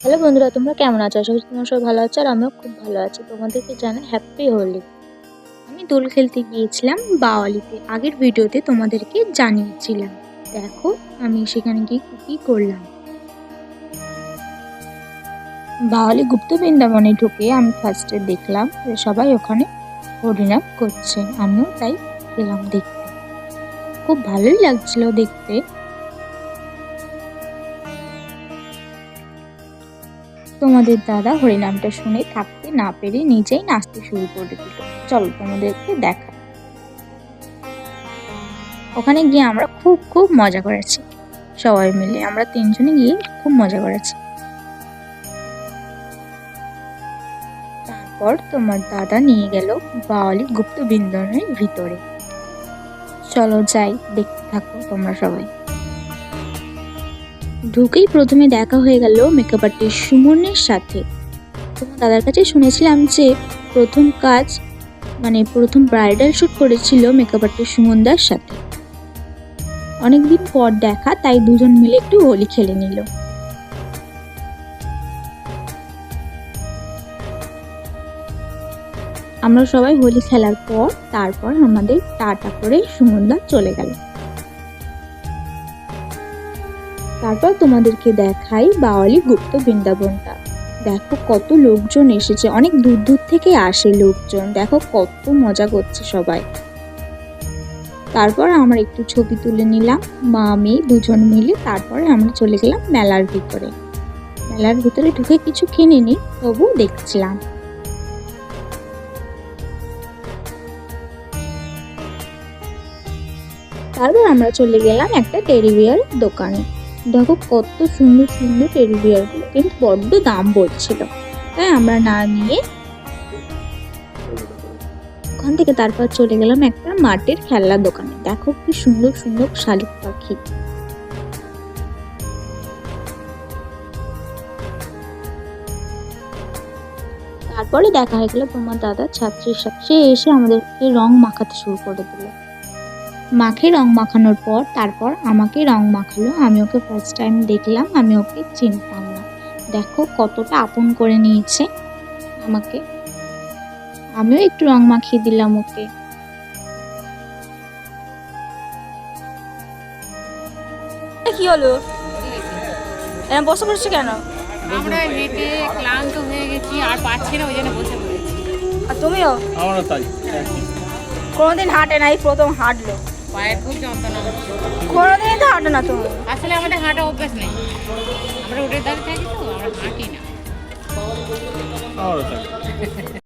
Hello বন্ধুরা, তোমরা কেমন আছো? আশা করি তোমরা সবাই ভালো আছো আর আমিও খুব ভালো আছি। তোমাদেরকে জানাই হ্যাপি হোলি। আমি দোল খেলতে গিয়েছিলাম বাওয়ালিতে, আগের ভিডিওতে তোমাদেরকে জানিয়েছিলাম। দেখো আমি সেখানে গিয়ে কি করলাম। বাওয়ালি গুপ্ত বৃন্দাবনে ঢুকে আমি ফার্স্টে দেখলাম যে সবাই ওখানে হরিনাম করছে, আমিও তাই গেলাম দেখতে। খুব ভালোই লাগছিল দেখতে। তোমাদের দাদা হরিনামটা শুনে থাকতে না পেরে নিজেই নাচতে শুরু করে দিল। চলো তোমাদেরকে দেখা। ওখানে গিয়ে আমরা খুব মজা করেছি, সবাই মিলে আমরা তিনজনে গিয়ে খুব মজা করেছি। তারপর তোমার দাদা নিয়ে গেল বাওয়ালি গুপ্ত বৃন্দাবনের ভিতরে। চলো যাই, দেখতে থাকো তোমরা সবাই। ঢুকেই প্রথমে দেখা হয়ে গেল মেকআপ আর্টিস্ট সুমনের সাথে। তোমার দাদার কাছে শুনেছিলাম যে প্রথম কাজ প্রথম ব্রাইডাল শুট করেছিল মেকআপ আর্টিস্ট সুমনদার সাথে। অনেকদিন পর দেখা, তাই দুজন মিলে একটু হোলি খেলে নিল। আমরা সবাই হোলি খেলার পর তারপর আমাদের টাটা করে সুমনদা চলে গেল। তারপর তোমাদেরকে দেখাই বাওয়ালি গুপ্ত বৃন্দাবনটা। দেখো কত লোকজন এসেছে, অনেক দূর দূর থেকে আসে লোকজন। দেখো কত মজা করছে সবাই। তারপর আমরা একটু ছবি তুলে নিলাম মা মেয়ে দুজন মিলে। তারপরে আমরা চলে গেলাম মেলার ভিতরে। মেলার ভিতরে ঢুকে কিছু কিনিনি, তবু দেখছিলাম। তারপর আমরা চলে গেলাম একটা টেডি বিয়ারের দোকানে। দেখো কত সুন্দর সুন্দর টেডি বিয়ার গুলো, কিন্তু বড্ড দাম বলছিল, তাই আমরা না নিয়ে ওখান থেকে তারপর চলে গেলাম একটা মাটির খেলনার দোকানে। দেখো কি সুন্দর সুন্দর শালিক পাখি। তারপরে দেখা হয়ে গেল তোমার দাদার ছাত্রীর সাথে। সে এসে আমাদেরকে রং মাখাতে শুরু করে দিল। মাকে রং মাখানোর পর তারপর আমাকে রং মাখালো। আমি ওকে ফার্স্ট টাইম দেখলাম, আমি ওকে চিনতাম না। দেখো কতটা আপন করে নিয়েছে আমাকে। আমিও একটু রং মাখিয়ে দিলাম ওকে। কি হলো, এরকম বসে পড়ছে কেন? আমরা হেঁটে ক্লান্ত হয়ে গেছি, আর পাচ্ছি না, ওই জন্য বসে পড়েছি। আর তুমিও? আমারও তাই। কোনোদিন হাঁটে নাই, প্রথম হাঁটলো। পায়ের খুব যন্ত্রণা হচ্ছে। কোনোদিনই তো হাঁটে না তুমি। আসলে আমাদের হাঁটা অভ্যাস নেই, আমরা উঠে দাঁড়িয়ে থাকি তো, আমরা হাঁটি না। আমারও তাই।